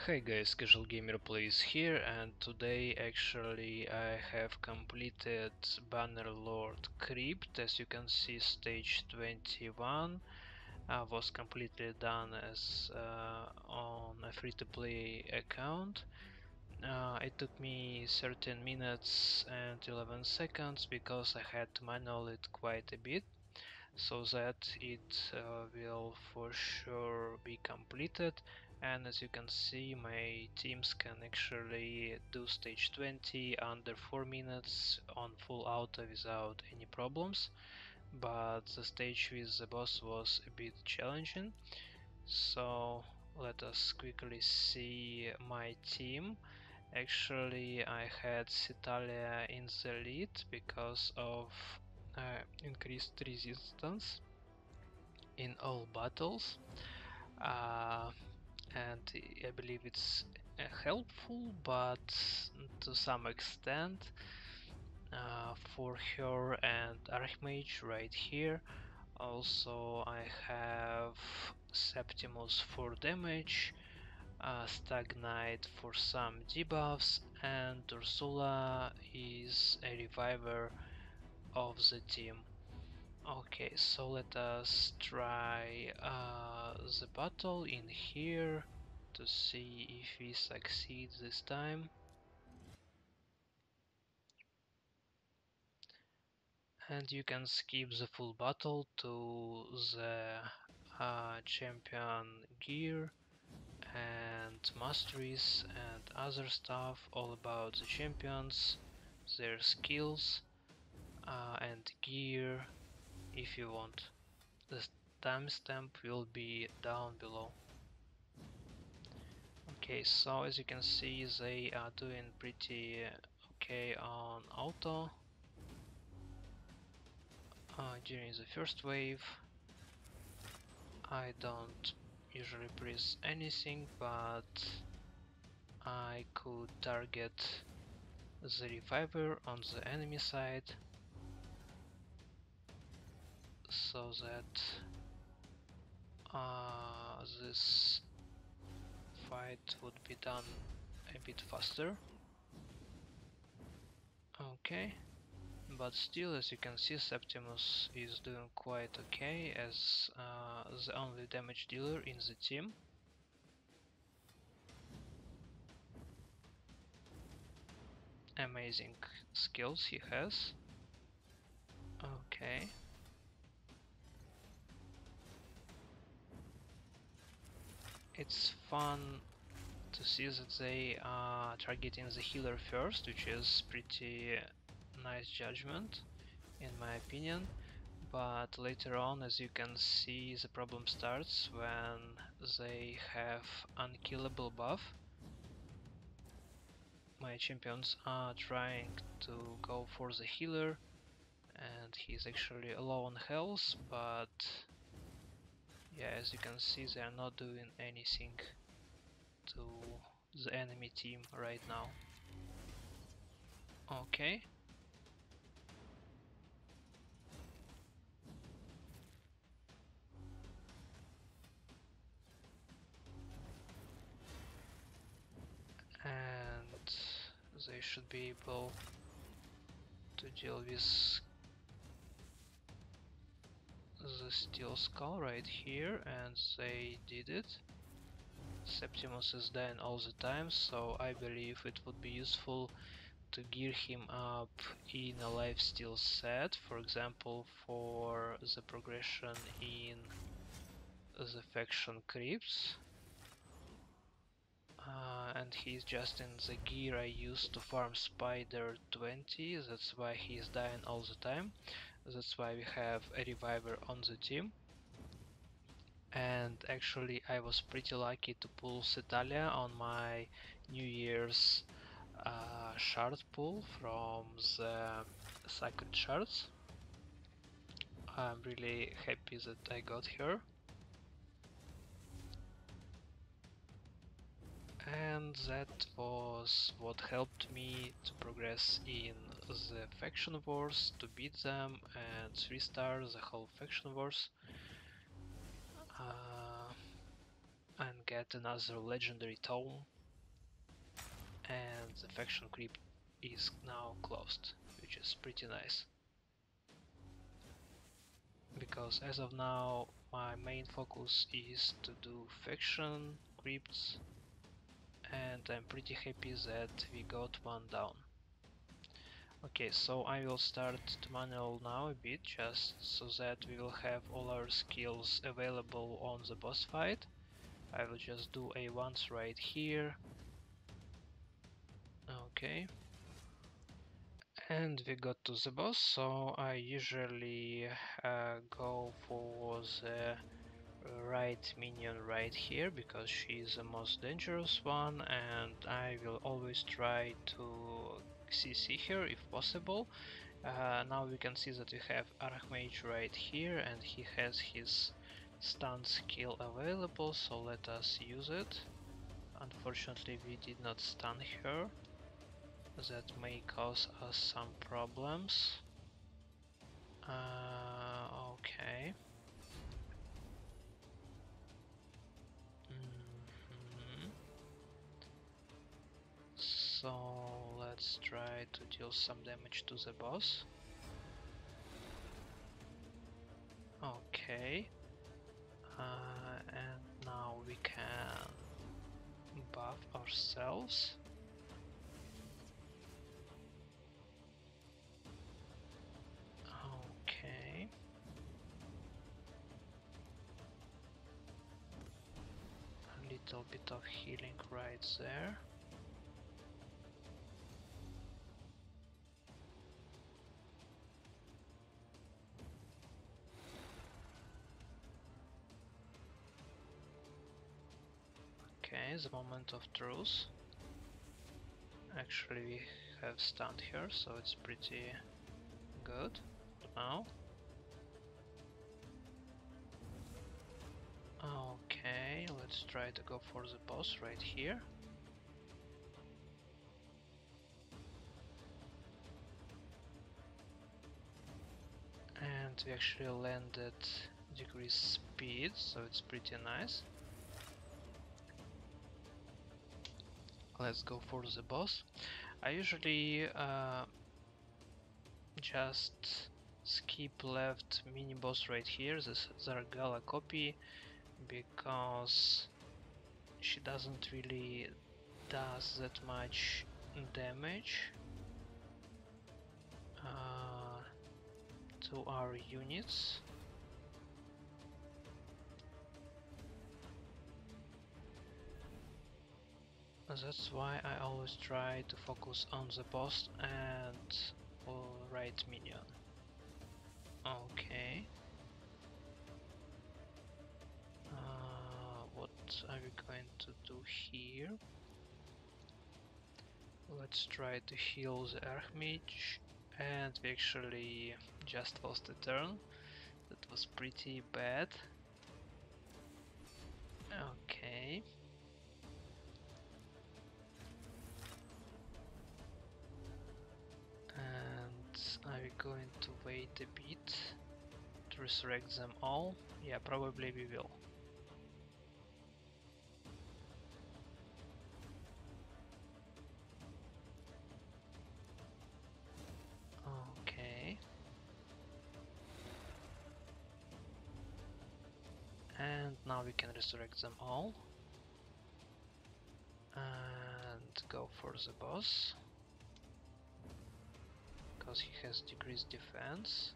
Hey guys, Casual Gamer Plays here, and today actually I have completed Bannerlord Crypt. As you can see, stage 21 was completely done as on a free-to-play account. It took me 13 minutes and 11 seconds because I had to manual it quite a bit, so that it will for sure be completed. And as you can see, my teams can actually do stage 20 under 4 minutes on full auto without any problems, but the stage with the boss was a bit challenging. So let us quickly see my team. Actually, I had Citalia in the lead because of increased resistance in all battles, and I believe it's helpful, but to some extent, for her and Archmage right here. Also, I have Septimus for damage, Stagnite for some debuffs, and Ursula is a reviver of the team. Okay, so let us try the battle in here to see if we succeed this time. And you can skip the full battle to the champion gear and masteries and other stuff all about the champions, their skills and gear if you want. The timestamp will be down below. Okay, so as you can see, they are doing pretty okay on auto during the first wave. I don't usually press anything, but I could target the reviver on the enemy side so that this fight would be done a bit faster. Okay, but still, as you can see, Septimus is doing quite okay as the only damage dealer in the team. Amazing skills he has. Okay. It's fun to see that they are targeting the healer first, which is pretty nice judgment in my opinion. But later on, as you can see, the problem starts when they have unkillable buff. My champions are trying to go for the healer, and he's actually low on health, but yeah, as you can see, they are not doing anything to the enemy team right now. Okay. And they should be able to deal with the steel skull right here, and they did it. Septimus is dying all the time, so I believe it would be useful to gear him up in a lifesteal set, for example for the progression in the faction crypts. And he's just in the gear I used to farm Spider 20, that's why he's dying all the time. That's why we have a reviver on the team. And actually I was pretty lucky to pull Citalia on my New Year's shard pull from the sacred shards. I'm really happy that I got her. And that was what helped me to progress in the faction wars, to beat them and 3-star the whole faction wars. and get another legendary tome, and the faction crypt is now closed, which is pretty nice. Because as of now my main focus is to do faction crypts, and I'm pretty happy that we got one down. Okay, so I will start the manual now a bit, just so that we will have all our skills available on the boss fight. I will just do a once right here. Okay. And we got to the boss, so I usually go for the right minion right here, because she is the most dangerous one, and I will always try to CC her if possible. Now we can see that we have Archmage right here, and he has his stun skill available, so let us use it. Unfortunately we did not stun her. That may cause us some problems. Okay. So let's try to deal some damage to the boss. Okay. And now we can buff ourselves. Okay. A little bit of healing right there. Okay, the moment of truth. Actually we have stunned her, so it's pretty good now. Okay, let's try to go for the boss right here. And we actually landed decrease speed, so it's pretty nice. Let's go for the boss. I usually just skip left mini boss right here, this Zargala copy, because she doesn't really does that much damage to our units. That's why I always try to focus on the boss and right minion. Okay. What are we going to do here? Let's try to heal the Archmage, and we actually just lost a turn. That was pretty bad. Okay. And are we going to wait a bit to resurrect them all? Yeah, probably we will. Okay. And now we can resurrect them all. And go for the boss, because he has decreased defense.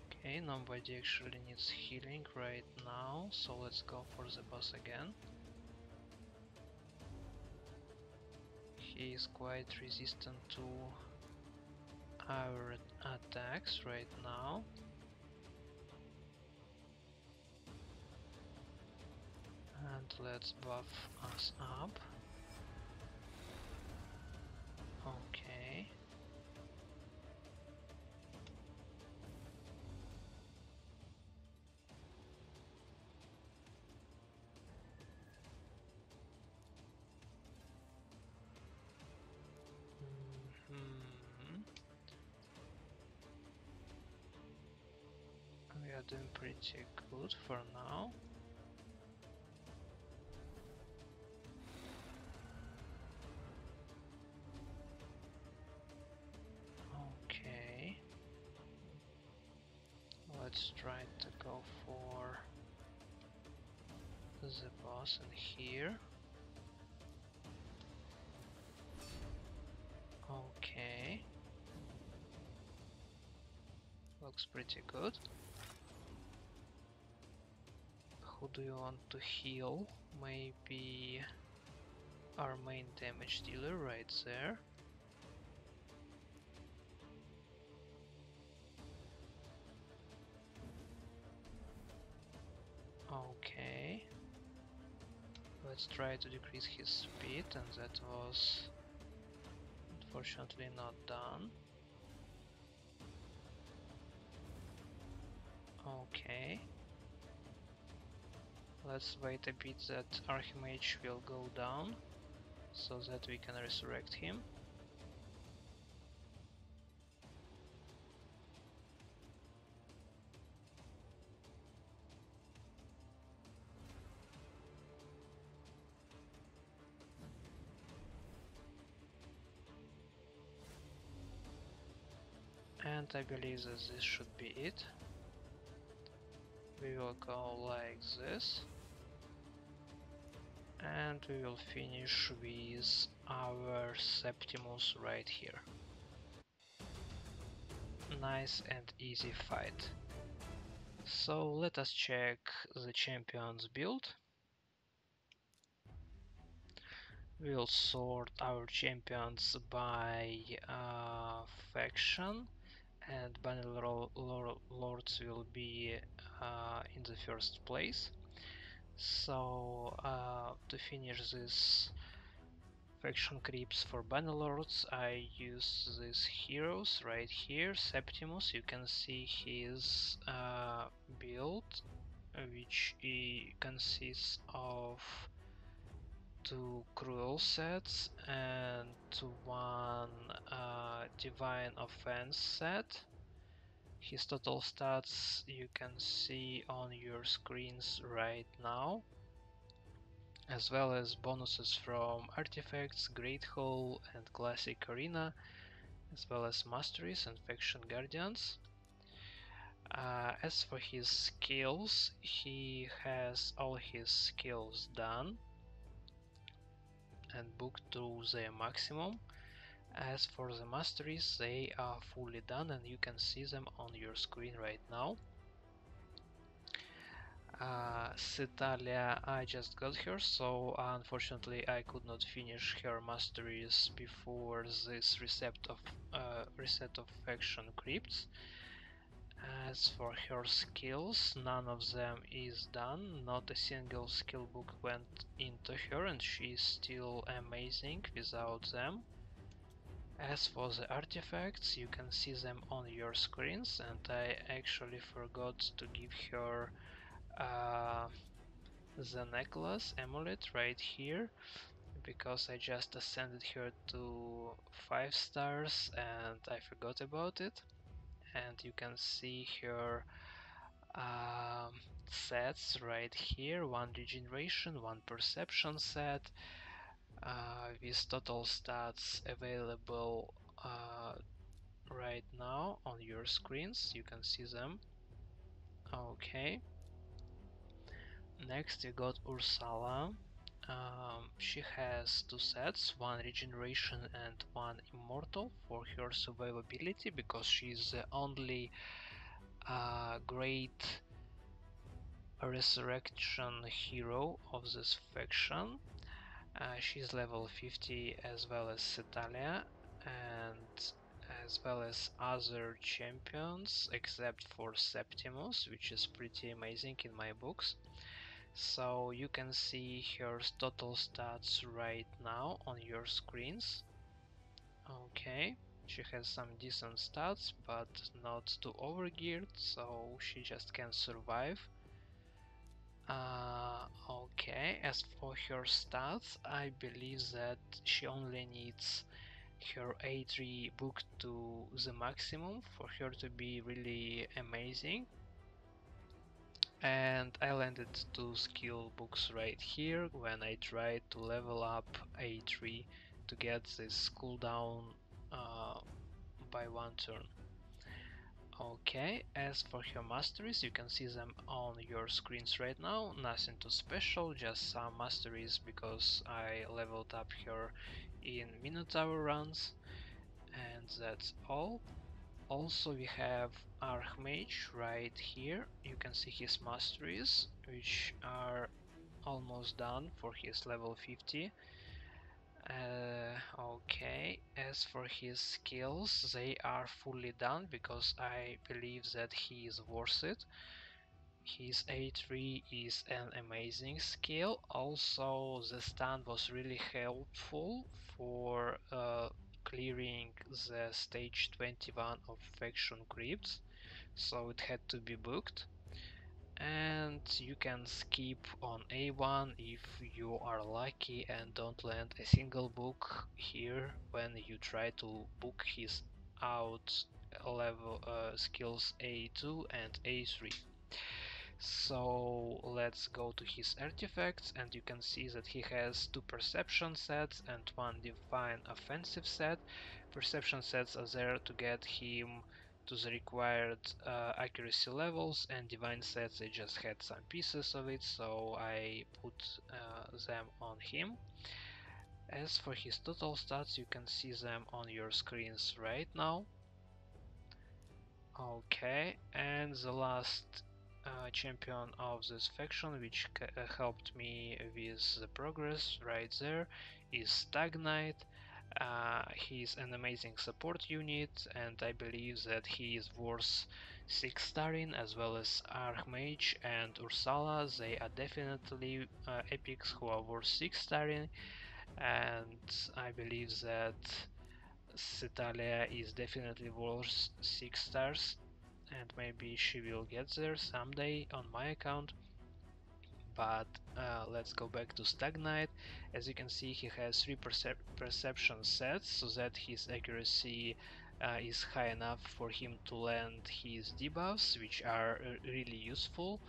Okay, nobody actually needs healing right now, so let's go for the boss again. He is quite resistant to our attacks right now. And let's buff us up. Okay. We are doing pretty good for now. let's try to go for the boss in here. Okay. Looks pretty good. Who do you want to heal? Maybe our main damage dealer right there. Okay. Let's try to decrease his speed, and that was unfortunately not done. Okay. Let's wait a bit that Archimage will go down, so that we can resurrect him. And I believe that this should be it. We will go like this. And we will finish with our Septimus right here. Nice and easy fight. So let us check the champion's build. We'll sort our champions by faction, and Banner Lords will be in the first place. So to finish this faction crypts for Bannerlords, I use these heroes right here. Septimus, you can see his build, which consists of 2 cruel sets and 1 divine offense set. His total stats you can see on your screens right now, as well as bonuses from artifacts, Great Hall and Classic Arena, as well as Masteries and Faction Guardians. As for his skills, he has all his skills done and booked to their maximum. As for the Masteries, they are fully done and you can see them on your screen right now. Cetalia, I just got her, so unfortunately I could not finish her masteries before this reset of faction crypts. As for her skills, none of them is done, not a single skill book went into her, and she is still amazing without them. As for the artifacts, you can see them on your screens, and I actually forgot to give her the necklace amulet right here, because I just ascended her to 5 stars and I forgot about it. And you can see her sets right here: 1 regeneration, 1 perception set, with total stats available right now on your screens. You can see them. Okay. Next we got Ursula. She has 2 sets, 1 regeneration and 1 immortal for her survivability, because she's the only great resurrection hero of this faction. She's level 50 as well as Cetalia, and as well as other champions except for Septimus, which is pretty amazing in my books. So you can see her total stats right now on your screens. Okay, she has some decent stats, but not too overgeared, so she just can survive. Okay, as for her stats, I believe that she only needs her A3 book to the maximum for her to be really amazing. And I landed 2 skill books right here when I tried to level up A3 to get this cooldown by 1 turn. Okay, as for her masteries, you can see them on your screens right now. Nothing too special, just some masteries because I leveled up her in Minotaur runs, and that's all. Also, we have Archmage right here. You can see his masteries, which are almost done for his level 50. Okay, as for his skills, they are fully done because I believe that he is worth it. His A3 is an amazing skill. Also, the stand was really helpful for clearing the stage 21 of Faction Crypts, so it had to be booked. And you can skip on A1 if you are lucky and don't land a single book here when you try to book his out level skills A2 and A3. So let's go to his artifacts, and you can see that he has 2 perception sets and 1 divine offensive set. Perception sets are there to get him to the required accuracy levels, and divine sets, I just had some pieces of it, so I put them on him. As for his total stats, you can see them on your screens right now. Okay, and the last champion of this faction, which helped me with the progress right there, is Stagnite. He's an amazing support unit, and I believe that he is worth 6 starring, as well as Archmage and Ursula. They are definitely epics who are worth 6 starring, and I believe that Cetalia is definitely worth 6 stars, and maybe she will get there someday on my account. But let's go back to Stagnite. As you can see, he has 3 perception sets, so that his accuracy is high enough for him to land his debuffs, which are really useful.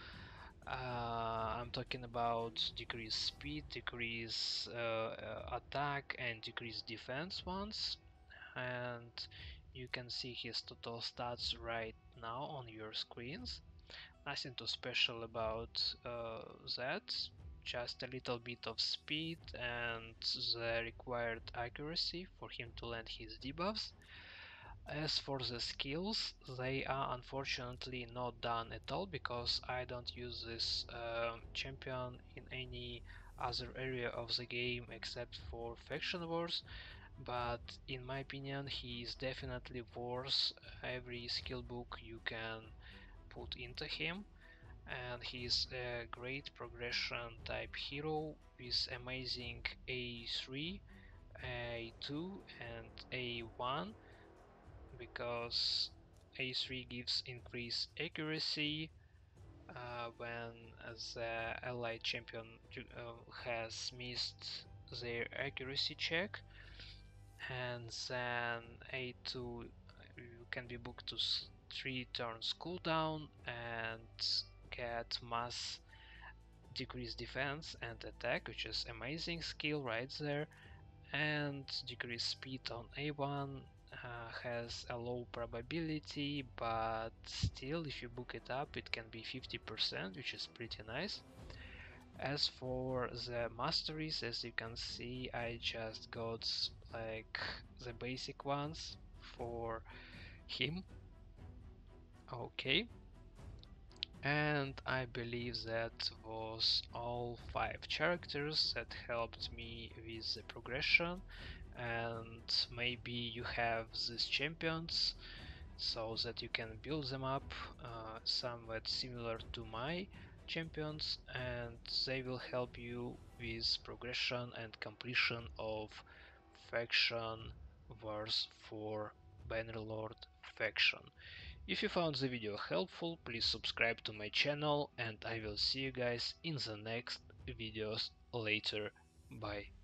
I'm talking about decrease speed, decrease attack, and decrease defense ones. And you can see his total stats right now on your screens. Nothing too special about that, just a little bit of speed and the required accuracy for him to land his debuffs. As for the skills, they are unfortunately not done at all because I don't use this champion in any other area of the game except for Faction Wars, but in my opinion he is definitely worth every skill book you can put into him, and he's a great progression type hero with amazing A3, A2 and A1, because A3 gives increased accuracy when the allied champion has missed their accuracy check, and then A2 can be booked to 3 turns cooldown and get mass decrease defense and attack, which is amazing skill right there, and decrease speed on A1 has a low probability, but still if you book it up it can be 50%, which is pretty nice. As for the masteries, as you can see, I just got like the basic ones for him. Okay, and I believe that was all 5 characters that helped me with the progression, and maybe you have these champions so that you can build them up somewhat similar to my champions, and they will help you with progression and completion of faction wars for Bannerlord faction. If you found the video helpful, please subscribe to my channel, and I will see you guys in the next videos later. Bye.